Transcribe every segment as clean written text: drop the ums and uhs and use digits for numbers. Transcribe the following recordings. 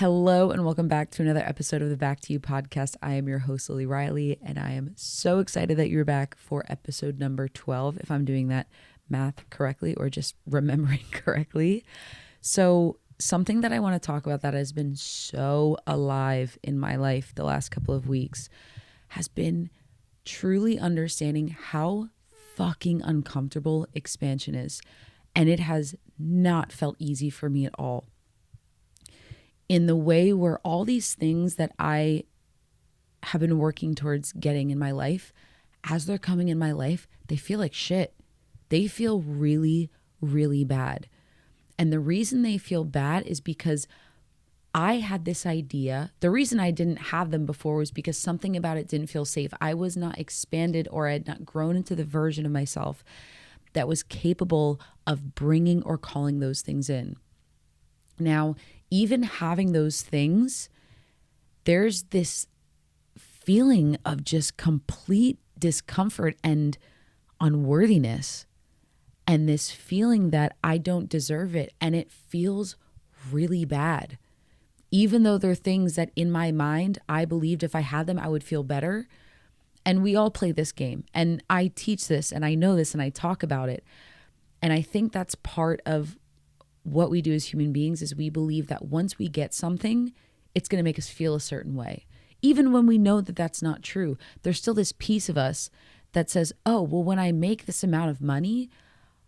Hello and welcome back to another episode of the Back to You podcast. I am your host, Lily Riley, and I am so excited that you're back for episode number 12, if I'm doing that math correctly or just remembering correctly. So something that I want to talk about that has been so alive in my life the last couple of weeks has been truly understanding how fucking uncomfortable expansion is. And it has not felt easy for me at all. In the way where all these things that I have been working towards getting in my life, as they're coming in my life, they feel like shit. They feel really, really bad. And the reason they feel bad is because I had this idea. The reason I didn't have them before was because something about it didn't feel safe. I was not expanded, or I had not grown into the version of myself that was capable of bringing or calling those things in. Now, even having those things, there's this feeling of just complete discomfort and unworthiness, and this feeling that I don't deserve it, and it feels really bad. Even though they're things that in my mind, I believed if I had them, I would feel better. And we all play this game, and I teach this, and I know this, and I talk about it. And I think that's part of what we do as human beings is we believe that once we get something, it's going to make us feel a certain way. Even when we know that that's not true, there's still this piece of us that says, oh, well, when I make this amount of money,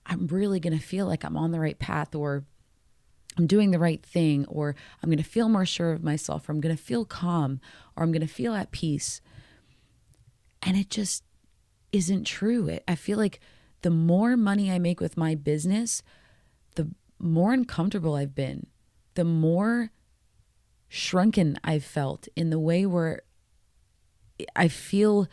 I'm really going to feel like I'm on the right path, or I'm doing the right thing, or I'm going to feel more sure of myself, or I'm going to feel calm, or I'm going to feel at peace. And it just isn't true. I feel like the more money I make with my business, the more uncomfortable I've been, the more shrunken I've felt in the way where I feel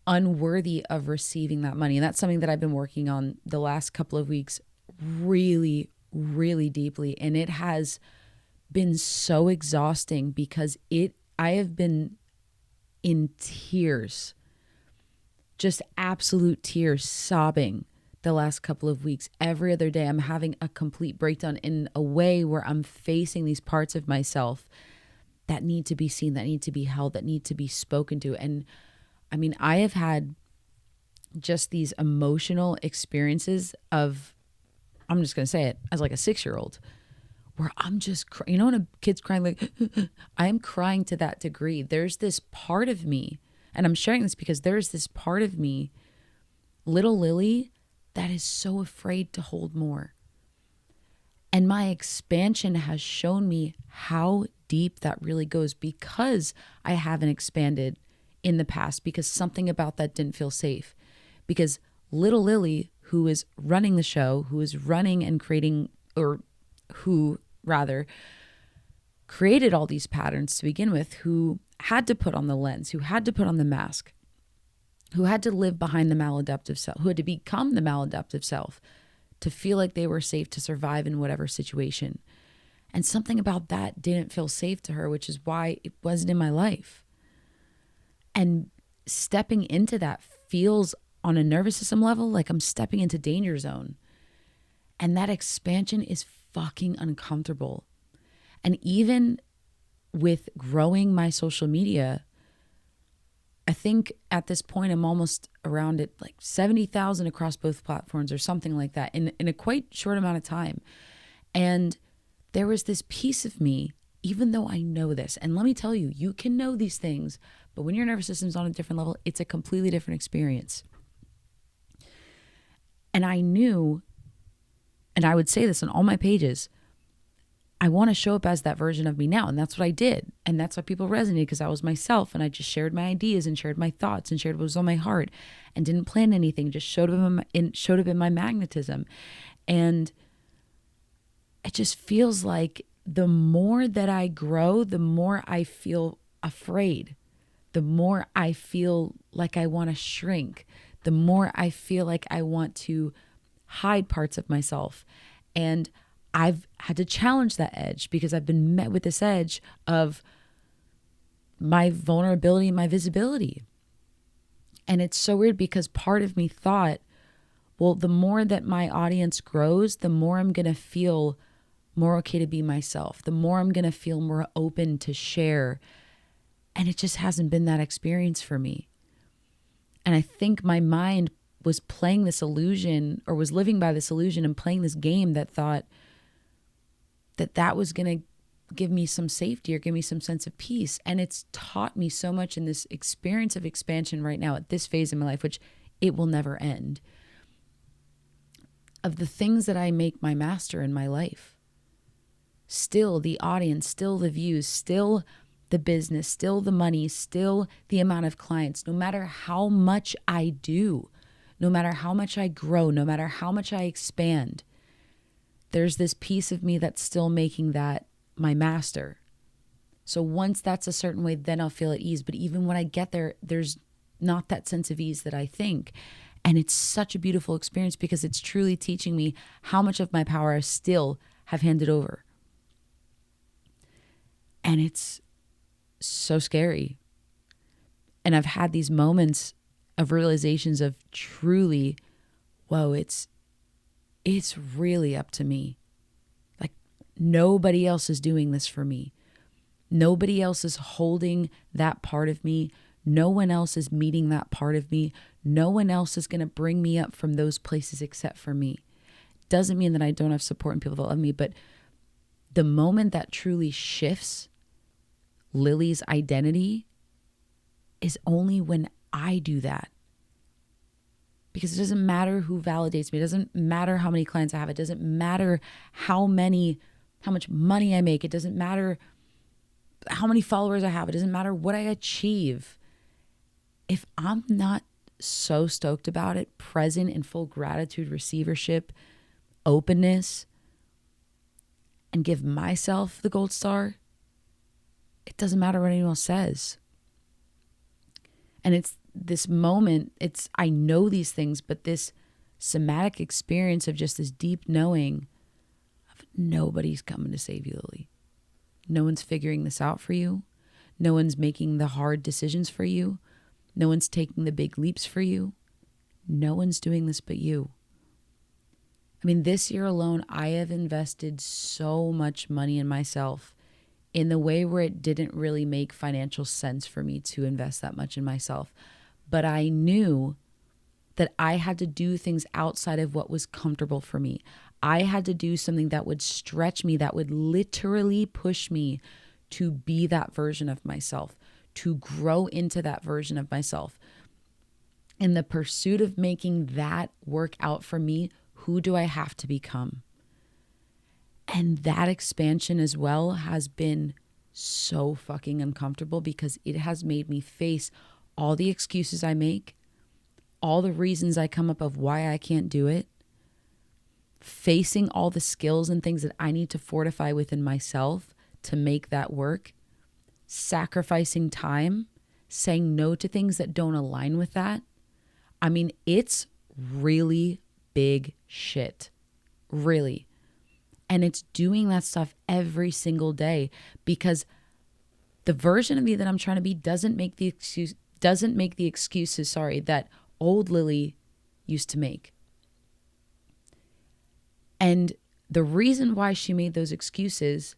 unworthy of receiving that money. And that's something that I've been working on the last couple of weeks really, really deeply. And it has been so exhausting because I have been in tears, just absolute tears, sobbing the last couple of weeks. Every other day, I'm having a complete breakdown in a way where I'm facing these parts of myself that need to be seen, that need to be held, that need to be spoken to. And I mean, I have had just these emotional experiences of, I'm just going to say it, as like a 6-year-old, where I'm just, you know, when a kid's crying, like, I am crying to that degree. There's this part of me, and I'm sharing this because there's this part of me, little Lily, that is so afraid to hold more. And my expansion has shown me how deep that really goes, because I haven't expanded in the past, because something about that didn't feel safe. Because little Lily, who is running the show, who is running and creating, or who rather created all these patterns to begin with, who had to put on the lens, who had to put on the mask, who had to live behind the maladaptive self, who had to become the maladaptive self to feel like they were safe to survive in whatever situation. And something about that didn't feel safe to her, which is why it wasn't in my life. And stepping into that feels on a nervous system level like I'm stepping into danger zone. And that expansion is fucking uncomfortable. And even with growing my social media, I think at this point I'm almost around at like 70,000 across both platforms or something like that in a quite short amount of time. And there was this piece of me, even though I know this, and let me tell you, you can know these things, but when your nervous system's on a different level, it's a completely different experience. And I knew, and I would say this on all my pages, I want to show up as that version of me now. And that's what I did. And that's why people resonated, because I was myself, and I just shared my ideas and shared my thoughts and shared what was on my heart and didn't plan anything, just showed up in my magnetism. And it just feels like the more that I grow, the more I feel afraid, the more I feel like I want to shrink, the more I feel like I want to hide parts of myself. And I've had to challenge that edge, because I've been met with this edge of my vulnerability and my visibility. And it's so weird, because part of me thought, well, the more that my audience grows, the more I'm going to feel more okay to be myself, the more I'm going to feel more open to share. And it just hasn't been that experience for me. And I think my mind was playing this illusion, or was living by this illusion and playing this game that thought that that was going to give me some safety or give me some sense of peace. And it's taught me so much in this experience of expansion right now at this phase in my life, which it will never end, of the things that I make my master in my life. Still the audience, still the views, still the business, still the money, still the amount of clients. No matter how much I do, no matter how much I grow, no matter how much I expand, there's this piece of me that's still making that my master. So once that's a certain way, then I'll feel at ease. But even when I get there, there's not that sense of ease that I think. And it's such a beautiful experience because it's truly teaching me how much of my power I still have handed over. And it's so scary. And I've had these moments of realizations of truly, whoa, it's really up to me. Like nobody else is doing this for me. Nobody else is holding that part of me. No one else is meeting that part of me. No one else is going to bring me up from those places except for me. Doesn't mean that I don't have support and people that love me, but the moment that truly shifts Lily's identity is only when I do that. Because it doesn't matter who validates me. It doesn't matter how many clients I have. It doesn't matter how much money I make. It doesn't matter how many followers I have. It doesn't matter what I achieve. If I'm not so stoked about it, present in full gratitude, receivership, openness, and give myself the gold star, it doesn't matter what anyone else says. And it's this moment, I know these things, but this somatic experience of just this deep knowing of nobody's coming to save you, Lily. No one's figuring this out for you. No one's making the hard decisions for you. No one's taking the big leaps for you. No one's doing this but you. I mean, this year alone, I have invested so much money in myself in the way where it didn't really make financial sense for me to invest that much in myself. But I knew that I had to do things outside of what was comfortable for me. I had to do something that would stretch me, that would literally push me to be that version of myself, to grow into that version of myself. In the pursuit of making that work out for me, who do I have to become? And that expansion as well has been so fucking uncomfortable because it has made me face all the excuses I make, all the reasons I come up of why I can't do it, facing all the skills and things that I need to fortify within myself to make that work, sacrificing time, saying no to things that don't align with that. I mean, it's really big shit, really. And it's doing that stuff every single day because the version of me that I'm trying to be doesn't make the excuses that old Lily used to make. And the reason why she made those excuses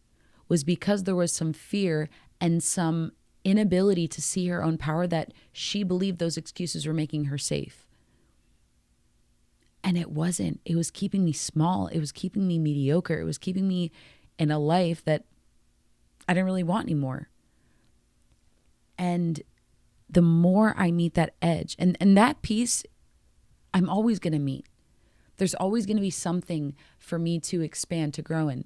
was because there was some fear and some inability to see her own power, that she believed those excuses were making her safe. And it wasn't. It was keeping me small. It was keeping me mediocre. It was keeping me in a life that I didn't really want anymore. And the more I meet that edge, and that piece, I'm always going to meet. There's always going to be something for me to expand, to grow in.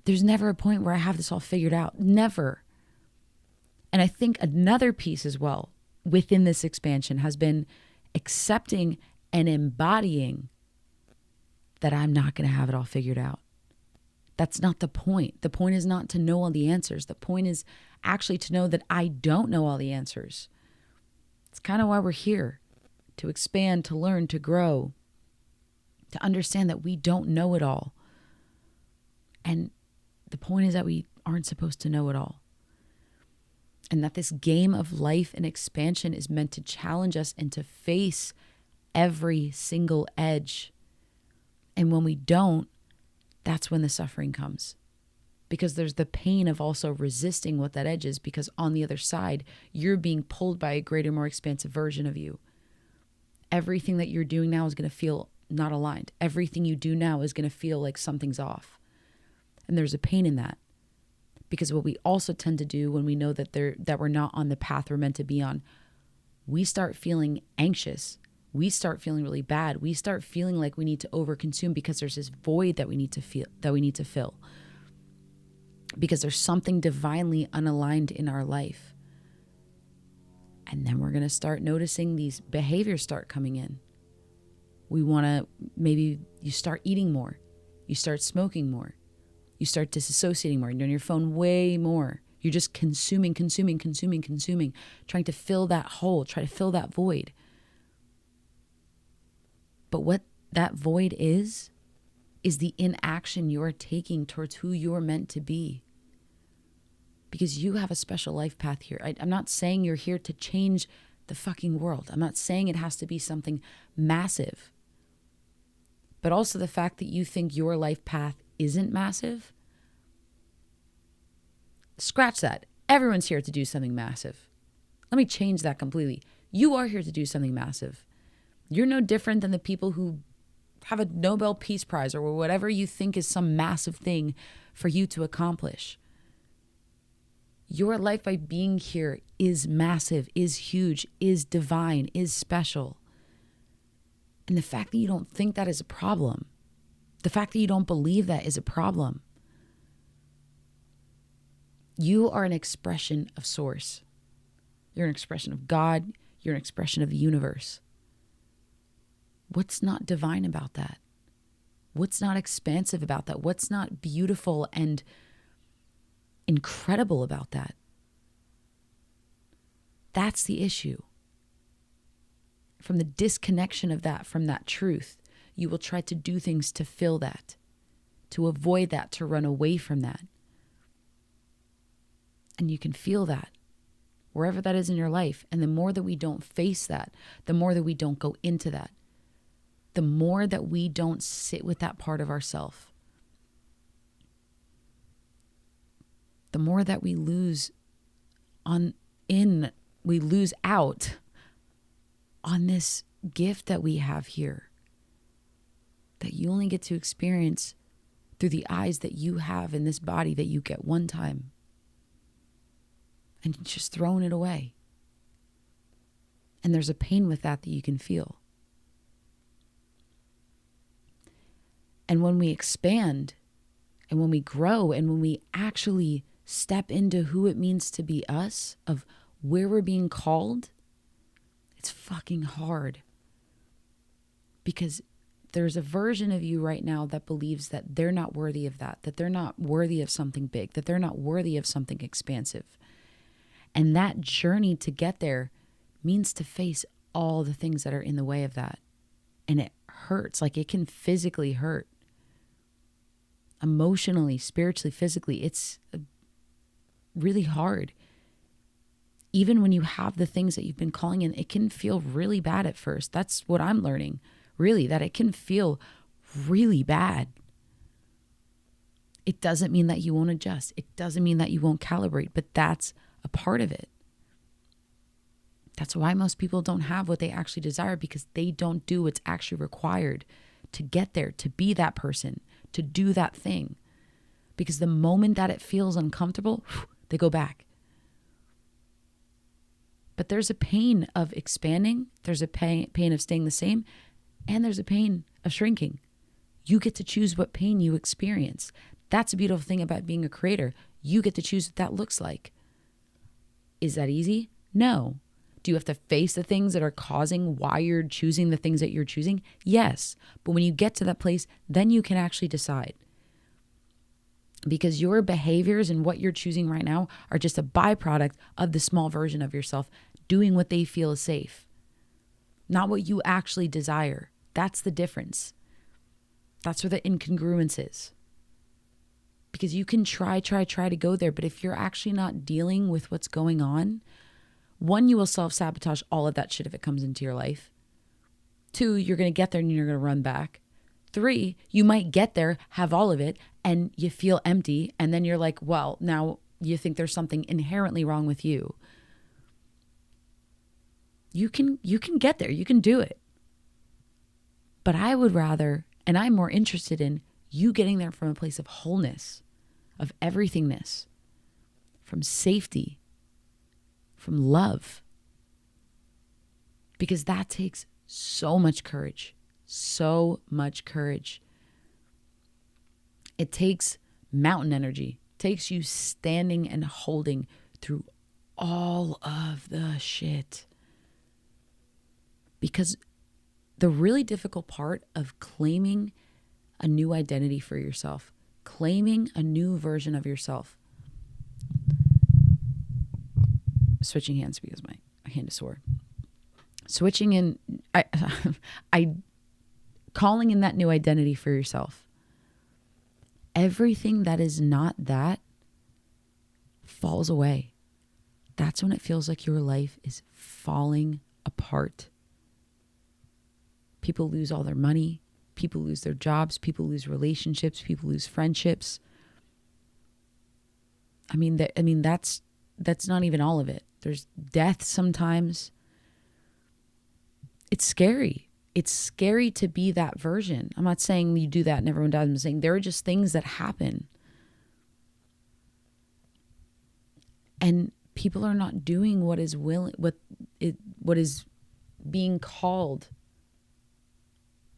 There's never a point where I have this all figured out. Never. And I think another piece as well within this expansion has been accepting and embodying that I'm not going to have it all figured out. That's not the point. The point is not to know all the answers. The point is actually to know that I don't know all the answers. It's kind of why we're here, to expand, to learn, to grow, to understand that we don't know it all. And the point is that we aren't supposed to know it all. And that this game of life and expansion is meant to challenge us and to face every single edge. And when we don't, that's when the suffering comes. because there's the pain of also resisting what that edge is, because on the other side, you're being pulled by a greater, more expansive version of you. Everything that you're doing now is going to feel not aligned. Everything you do now is going to feel like something's off. And there's a pain in that. Because what we also tend to do when we know that we're not on the path we're meant to be on, we start feeling anxious. We start feeling really bad. We start feeling like we need to overconsume because there's this void that we need to fill. Because there's something divinely unaligned in our life. And then we're going to start noticing these behaviors start coming in. Maybe you start eating more. You start smoking more. You start disassociating more. You're on your phone way more. You're just consuming, trying to fill that hole, try to fill that void. But what that void is the inaction you're taking towards who you're meant to be. Because you have a special life path here. I'm not saying you're here to change the fucking world. I'm not saying it has to be something massive. But also the fact that you think your life path isn't massive, scratch that. Everyone's here to do something massive. Let me change that completely. You are here to do something massive. You're no different than the people who have a Nobel Peace Prize or whatever you think is some massive thing for you to accomplish. Your life by being here is massive, is huge, is divine, is special. And the fact that you don't think that is a problem, the fact that you don't believe that is a problem. You are an expression of Source. You're an expression of God. You're an expression of the universe. What's not divine about that? What's not expansive about that? What's not beautiful and incredible about that? That's the issue. From the disconnection of that, from that truth, you will try to do things to fill that, to avoid that, to run away from that. And you can feel that wherever that is in your life. And the more that we don't face that, the more that we don't go into that, the more that we don't sit with that part of ourself, the more that we lose out on this gift that we have here, that you only get to experience through the eyes that you have in this body that you get one time, and just throwing it away. And there's a pain with that you can feel. And when we expand and when we grow and when we actually step into who it means to be us, of where we're being called, it's fucking hard. Because there's a version of you right now that believes that they're not worthy of that they're not worthy of something big, that they're not worthy of something expansive. And that journey to get there means to face all the things that are in the way of that. And it hurts. Like, it can physically hurt. Emotionally, spiritually, physically, it's really hard. Even when you have the things that you've been calling in, it can feel really bad at first. That's what I'm learning, really, that it can feel really bad. It doesn't mean that you won't adjust. It doesn't mean that you won't calibrate, but that's a part of it. That's why most people don't have what they actually desire, because they don't do what's actually required to get there, to be that person, to do that thing. Because the moment that it feels uncomfortable, they go back. But there's a pain of expanding, there's a pain of staying the same, and there's a pain of shrinking. You get to choose what pain you experience. That's a beautiful thing about being a creator. You get to choose what that looks like. Is that easy? No. Do you have to face the things that are causing why you're choosing the things that you're choosing? Yes. But when you get to that place, then you can actually decide. Because your behaviors and what you're choosing right now are just a byproduct of the small version of yourself doing what they feel is safe. Not what you actually desire. That's the difference. That's where the incongruence is. Because you can try to go there, but if you're actually not dealing with what's going on, one, you will self-sabotage all of that shit if it comes into your life. Two, you're going to get there and you're going to run back. 3, you might get there, have all of it, and you feel empty. And then you're like, well, now you think there's something inherently wrong with you. You can get there. You can do it. But I would rather, and I'm more interested in you getting there from a place of wholeness, of everythingness, from safety, from love. Because that takes so much courage, so much courage. It takes mountain energy. It takes you standing and holding through all of the shit. Because the really difficult part of claiming a new identity for yourself, claiming a new version of yourself. Switching hands because my hand is sore. Switching in, I calling in that new identity for yourself. Everything that is not that falls away. That's when it feels like your life is falling apart. People lose all their money. People lose their jobs. People lose relationships. People lose friendships. I mean, that's not even all of it. There's death sometimes. It's scary. It's scary to be that version. I'm not saying you do that and everyone dies. I'm saying there are just things that happen. And people are not doing what is being called.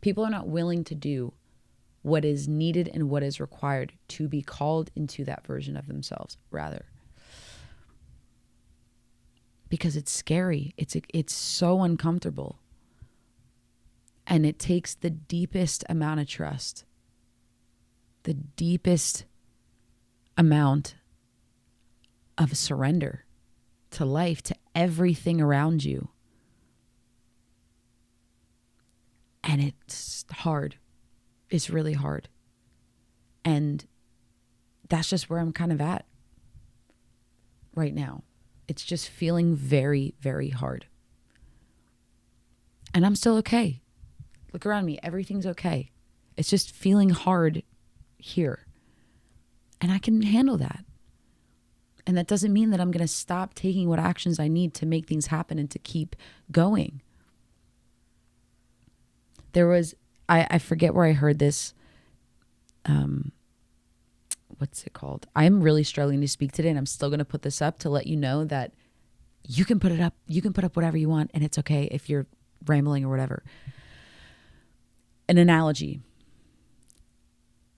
People are not willing to do what is needed and what is required to be called into that version of themselves, rather. Because it's scary. It's so uncomfortable. And it takes the deepest amount of trust, the deepest amount of surrender to life, to everything around you. And it's hard. It's really hard. And that's just where I'm kind of at right now. It's just feeling very, very hard. And I'm still okay. Look around me. Everything's okay. It's just feeling hard here. And I can handle that. And that doesn't mean that I'm going to stop taking what actions I need to make things happen and to keep going. There was, I forget where I heard this. What's it called? I'm really struggling to speak today, and I'm still going to put this up to let you know that you can put it up. You can put up whatever you want, and it's okay if you're rambling or whatever. An analogy.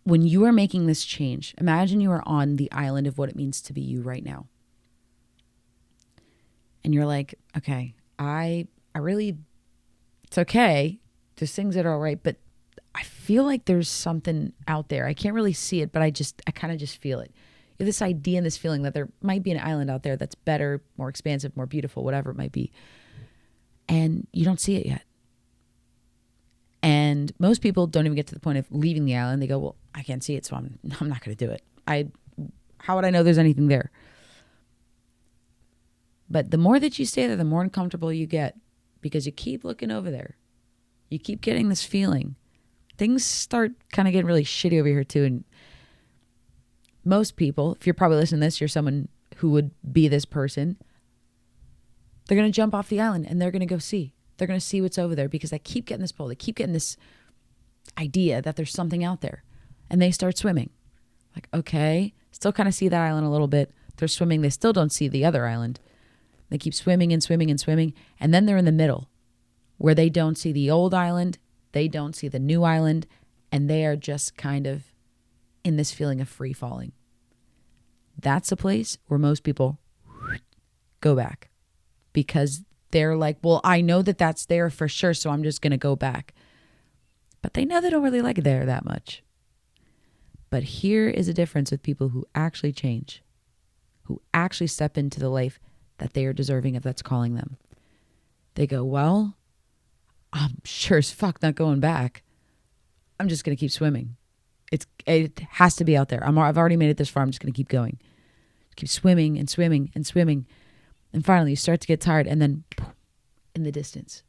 When you are making this change, imagine you are on the island of what it means to be you right now. And you're like, okay, I really, it's okay. There's things that are all right, but I feel like there's something out there. I can't really see it, but I kind of just feel it. You have this idea and this feeling that there might be an island out there that's better, more expansive, more beautiful, whatever it might be. And you don't see it yet. And most people don't even get to the point of leaving the island. They go, well, I can't see it, so I'm not going to do it. How would I know there's anything there? But the more that you stay there, the more uncomfortable you get, because you keep looking over there. You keep getting this feeling. Things start kind of getting really shitty over here too. And most people, if you're probably listening to this, you're someone who would be this person. They're going to jump off the island and they're going to go see. They're going to see what's over there because they keep getting this pull. They keep getting this idea that there's something out there. And they start swimming. Like, okay, still kind of see that island a little bit. They're swimming. They still don't see the other island. They keep swimming and swimming and swimming. And then they're in the middle where they don't see the old island. They don't see the new island. And they are just kind of in this feeling of free falling. That's a place where most people go back because they're like, well, I know that that's there for sure, so I'm just going to go back. But they know they don't really like it there that much. But here is a difference with people who actually change, who actually step into the life that they are deserving of, that's calling them. They go, well, I'm sure as fuck not going back. I'm just going to keep swimming. It has to be out there. I've already made it this far. I'm just going to keep going. Keep swimming and swimming and swimming. And finally you start to get tired, and then in the distance,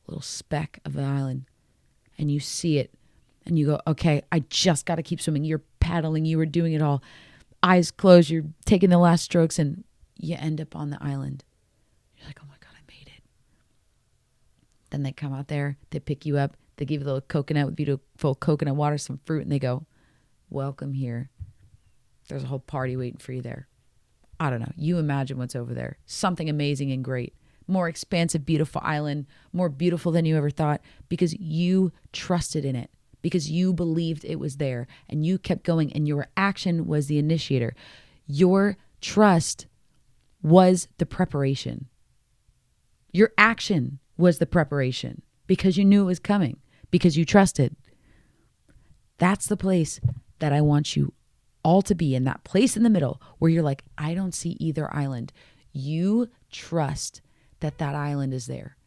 a little speck of an island, and you see it, And you go, okay, I just got to keep swimming. You're paddling. You were doing it all. Eyes closed. You're taking the last strokes and you end up on the island. You're like, oh my God, I made it. Then they come out there. They pick you up. They give you a little coconut with beautiful coconut water, some fruit, and they go, welcome here. There's a whole party waiting for you there. I don't know. You imagine what's over there. Something amazing and great. More expansive, beautiful island. More beautiful than you ever thought because you trusted in it. Because you believed it was there and you kept going and your action was the initiator. Your trust was the preparation. Your action was the preparation because you knew it was coming, because you trusted. That's the place that I want you all to be, in that place in the middle where you're like, I don't see either island. You trust that that island is there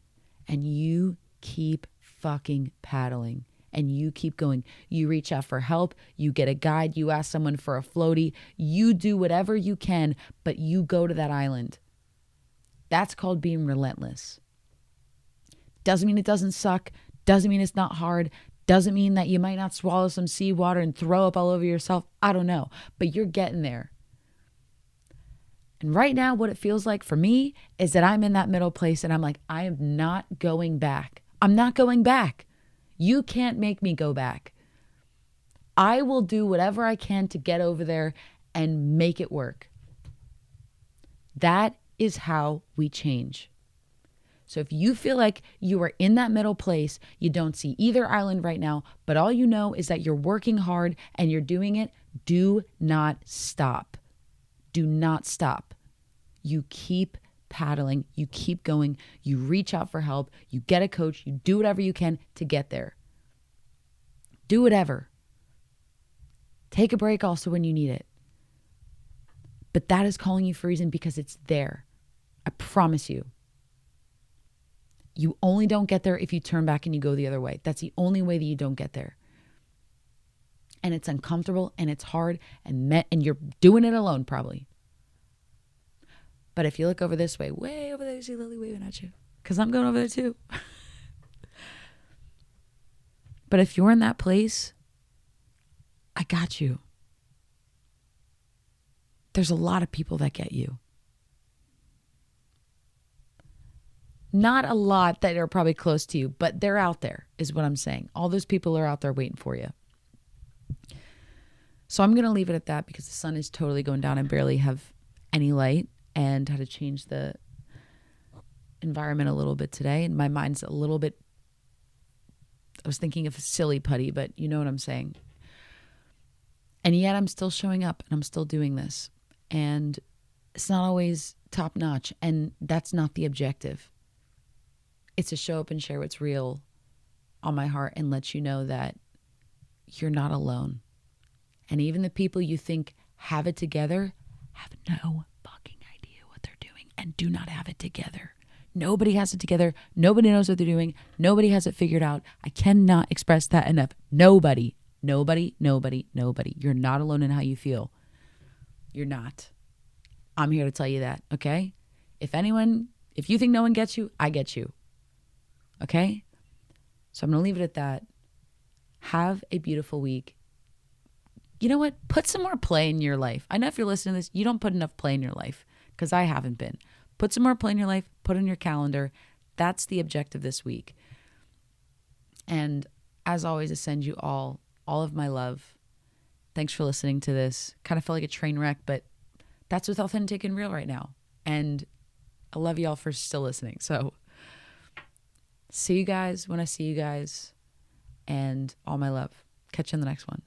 and you keep fucking paddling. And you keep going. You reach out for help. You get a guide. You ask someone for a floaty. You do whatever you can, but you go to that island. That's called being relentless. Doesn't mean it doesn't suck. Doesn't mean it's not hard. Doesn't mean that you might not swallow some seawater and throw up all over yourself. I don't know. But you're getting there. And right now, what it feels like for me is that I'm in that middle place and I'm like, I am not going back. I'm not going back. You can't make me go back. I will do whatever I can to get over there and make it work. That is how we change. So if you feel like you are in that middle place, you don't see either island right now, but all you know is that you're working hard and you're doing it, do not stop. Do not stop. You keep paddling, you keep going, you reach out for help, you get a coach, you do whatever you can to get there. Do whatever. Take a break also when you need it. But that is calling you for a reason because it's there. I promise you. You only don't get there if you turn back and you go the other way. That's the only way that you don't get there. And it's uncomfortable and it's hard and you're doing it alone probably. But if you look over this way, way over there, you see Lily waving at you. Because I'm going over there too. But if you're in that place, I got you. There's a lot of people that get you. Not a lot that are probably close to you, but they're out there is what I'm saying. All those people are out there waiting for you. So I'm going to leave it at that because the sun is totally going down. I barely have any light and had to change the environment a little bit today. And my mind's a little bit, I was thinking of a silly putty, but you know what I'm saying. And yet I'm still showing up and I'm still doing this. And it's not always top notch. And that's not the objective. It's to show up and share what's real on my heart and let you know that you're not alone. And even the people you think have it together have no fucking idea what they're doing and do not have it together. Nobody has it together. Nobody knows what they're doing. Nobody has it figured out. I cannot express that enough. Nobody. You're not alone in how you feel. You're not. I'm here to tell you that, okay? If you think no one gets you, I get you. Okay? So I'm going to leave it at that. Have a beautiful week. You know what? Put some more play in your life. I know if you're listening to this, you don't put enough play in your life because I haven't been. Put some more play in your life. Put it in your calendar. That's the objective this week. And as always, I send you all of my love. Thanks for listening to this. Kind of felt like a train wreck, but that's what's authentic and real right now. And I love you all for still listening. So see you guys when I see you guys, and all my love. Catch you in the next one.